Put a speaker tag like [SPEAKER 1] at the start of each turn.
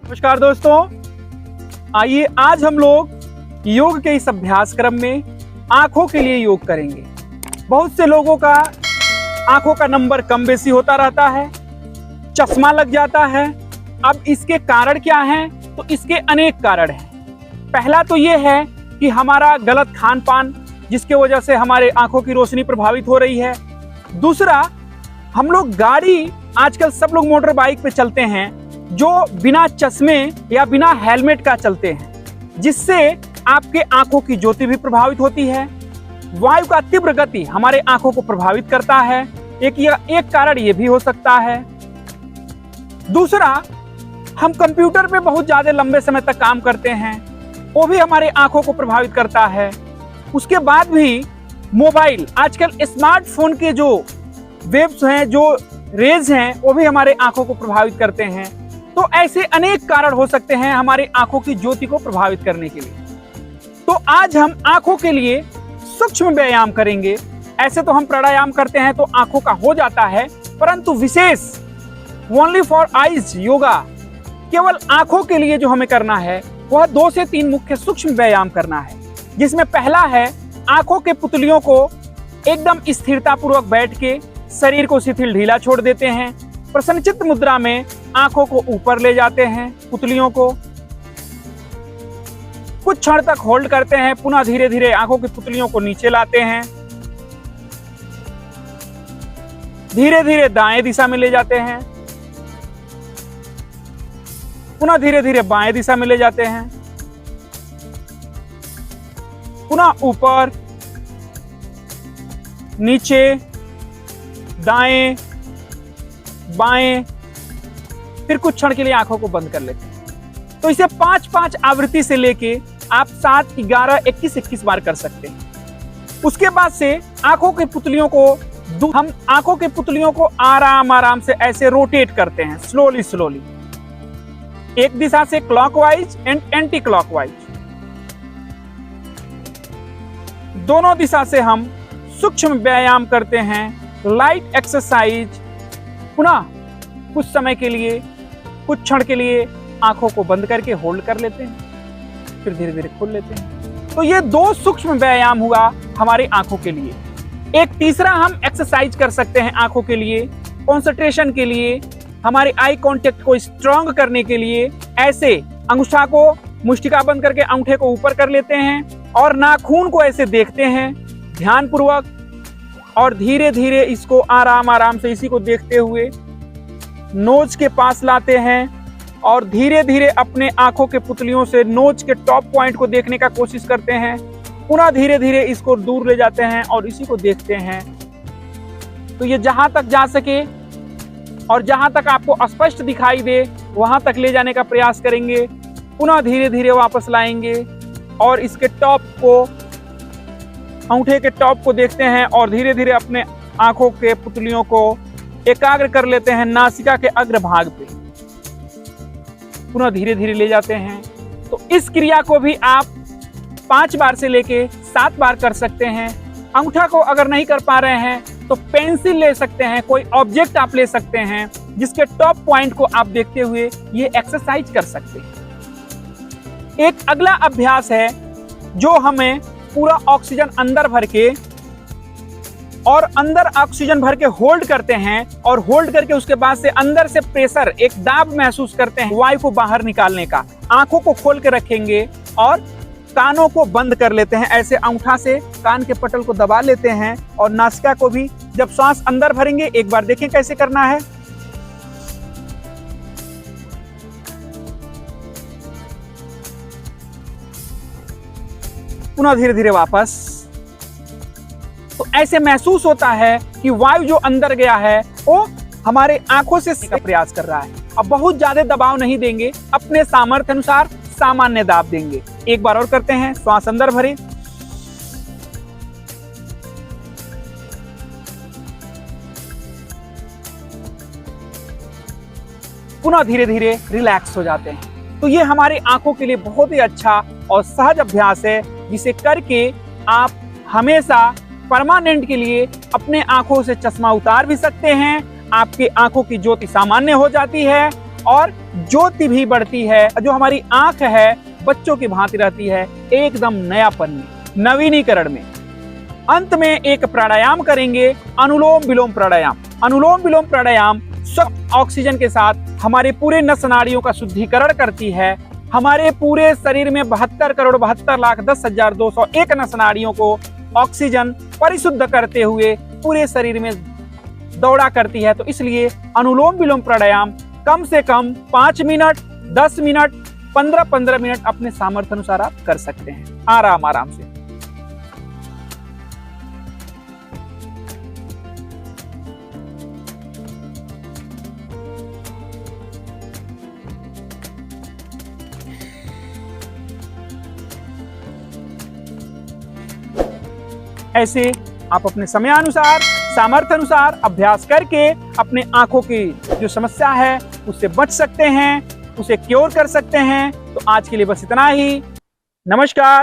[SPEAKER 1] नमस्कार दोस्तों, आइए आज हम लोग योग के इस अभ्यास क्रम में आंखों के लिए योग करेंगे। बहुत से लोगों का आंखों का नंबर कम बेसी होता रहता है, चश्मा लग जाता है। अब इसके कारण क्या हैं? तो इसके अनेक कारण हैं। पहला तो ये है कि हमारा गलत खान पान, जिसके वजह से हमारे आंखों की रोशनी प्रभावित हो रही है। दूसरा, हम लोग गाड़ी आजकल सब लोग मोटर बाइक पे चलते हैं जो बिना चश्मे या बिना हेलमेट का चलते हैं, जिससे आपके आंखों की ज्योति भी प्रभावित होती है। वायु का तीव्र गति हमारे आंखों को प्रभावित करता है, एक कारण ये भी हो सकता है। दूसरा, हम कंप्यूटर पे बहुत ज्यादा लंबे समय तक काम करते हैं, वो भी हमारे आंखों को प्रभावित करता है। उसके बाद भी मोबाइल, आजकल स्मार्टफोन के जो वेव्स हैं, जो रेज हैं, वो भी हमारे आंखों को प्रभावित करते हैं। तो ऐसे अनेक कारण हो सकते हैं हमारी आंखों की ज्योति को प्रभावित करने के लिए। तो आज हम आंखों के लिए सूक्ष्म व्यायाम करेंगे। ऐसे तो हम प्राणायाम करते हैं तो आंखों का हो जाता है, परंतु विशेष ओनली फॉर आईज योगा, केवल आंखों के लिए जो हमें करना है वह 2 से 3 मुख्य सूक्ष्म व्यायाम करना है। जिसमें पहला है, आंखों के पुतलियों को एकदम स्थिरता पूर्वक बैठ के शरीर को शिथिल ढीला छोड़ देते हैं। प्रसन्नचित्त मुद्रा में आंखों को ऊपर ले जाते हैं, पुतलियों को कुछ क्षण तक होल्ड करते हैं, पुनः धीरे धीरे आंखों की पुतलियों को नीचे लाते हैं, धीरे धीरे दाएं दिशा में ले जाते हैं, पुनः धीरे धीरे बाएं दिशा में ले जाते हैं, पुनः ऊपर, नीचे, दाएं, बाएं, फिर कुछ क्षण के लिए आंखों को बंद कर लेते हैं। तो इसे 5-5 आवृत्ति से लेके आप 7, 11, 21, 21 बार कर सकते हैं। उसके बाद से आंखों की पुतलियों को हम आंखों के पुतलियों को आराम आराम से ऐसे रोटेट करते हैं, स्लोली स्लोली, एक दिशा से क्लॉकवाइज एंड एंटी क्लॉकवाइज, दोनों दिशा से हम सूक्ष्म व्यायाम करते हैं, लाइट एक्सरसाइज। पुनः कुछ समय के लिए, कुछ क्षण के लिए आंखों को बंद करके होल्ड कर लेते हैं, फिर धीरे धीरे खोल लेते हैं। तो ये 2 सूक्ष्म व्यायाम हुआ हमारी आंखों के लिए। एक तीसरा हम एक्सरसाइज कर सकते हैं आंखों के लिए, कंसंट्रेशन के लिए, हमारे आई कांटेक्ट को स्ट्रांग करने के लिए। ऐसे अंगूठा को मुष्टिका बंद करके अंगूठे को ऊपर कर लेते हैं और नाखून को ऐसे देखते हैं ध्यान पूर्वक, और धीरे धीरे इसको आराम आराम से इसी को देखते हुए नोज के पास लाते हैं और धीरे धीरे अपने आंखों के पुतलियों से नोज के टॉप पॉइंट को देखने का कोशिश करते हैं। पुनः धीरे धीरे इसको दूर ले जाते हैं और इसी को देखते हैं। तो ये जहां तक जा सके और जहां तक आपको स्पष्ट दिखाई दे वहां तक ले जाने का प्रयास करेंगे। पुनः धीरे धीरे वापस लाएंगे और इसके टॉप को, अंगूठे के टॉप को देखते हैं और धीरे धीरे अपने आंखों के पुतलियों को एकाग्र कर लेते हैं नासिका के अग्रभाग पे, पुनः धीरे धीरे ले जाते हैं। तो इस क्रिया को भी आप 5 बार से लेके 7 बार कर सकते हैं। अंगूठा को अगर नहीं कर पा रहे हैं तो पेंसिल ले सकते हैं, कोई ऑब्जेक्ट आप ले सकते हैं जिसके टॉप पॉइंट को आप देखते हुए ये एक्सरसाइज कर सकते हैं। एक अगला अभ्यास है जो हमें पूरा ऑक्सीजन अंदर भर के और अंदर ऑक्सीजन भर के होल्ड करते हैं, और होल्ड करके उसके बाद से अंदर से प्रेशर, एक दाब महसूस करते हैं वायु को बाहर निकालने का। आंखों को खोल के रखेंगे और कानों को बंद कर लेते हैं, ऐसे अंगूठा से कान के पटल को दबा लेते हैं और नासिका को भी। जब सांस अंदर भरेंगे, एक बार देखें कैसे करना है। पुनः धीरे धीरे वापस। तो ऐसे महसूस होता है कि वायु जो अंदर गया है वो हमारे आंखों से का प्रयास कर रहा है। अब बहुत ज्यादा दबाव नहीं देंगे, अपने सामर्थ्य अनुसार सामान्य दाब देंगे। एक बार और करते हैं, श्वास अंदर भरे, पुनः धीरे धीरे रिलैक्स हो जाते हैं। तो ये हमारी आंखों के लिए बहुत ही अच्छा और सहज अभ्यास है, जिसे करके आप हमेशा परमानेंट के लिए अपने आंखों से चश्मा उतार भी सकते हैं। आपकी आंखों की ज्योति सामान्य हो जाती है और ज्योति भी बढ़ती है। जो हमारी आंख है बच्चों की भांति रहती है, एकदम नयापन में, नवीनीकरण में। अंत में एक प्राणायाम करेंगे, अनुलोम विलोम प्राणायाम। अनुलोम विलोम प्राणायाम स्वच्छ ऑक्सीजन के साथ हमारे पूरे नस नाड़ियों का शुद्धिकरण करती है। हमारे पूरे शरीर में 72,72,10,201 नस नाड़ियों को ऑक्सीजन परिशुद्ध करते हुए पूरे शरीर में दौड़ा करती है। तो इसलिए अनुलोम विलोम प्राणायाम कम से कम 5 मिनट, 10 मिनट, 15-15 मिनट अपने सामर्थ्य अनुसार आप कर सकते हैं, आराम आराम से। ऐसे आप अपने समयानुसार, सामर्थ्य अनुसार अभ्यास करके अपने आंखों की जो समस्या है उससे बच सकते हैं, उसे क्योर कर सकते हैं। तो आज के लिए बस इतना ही। नमस्कार।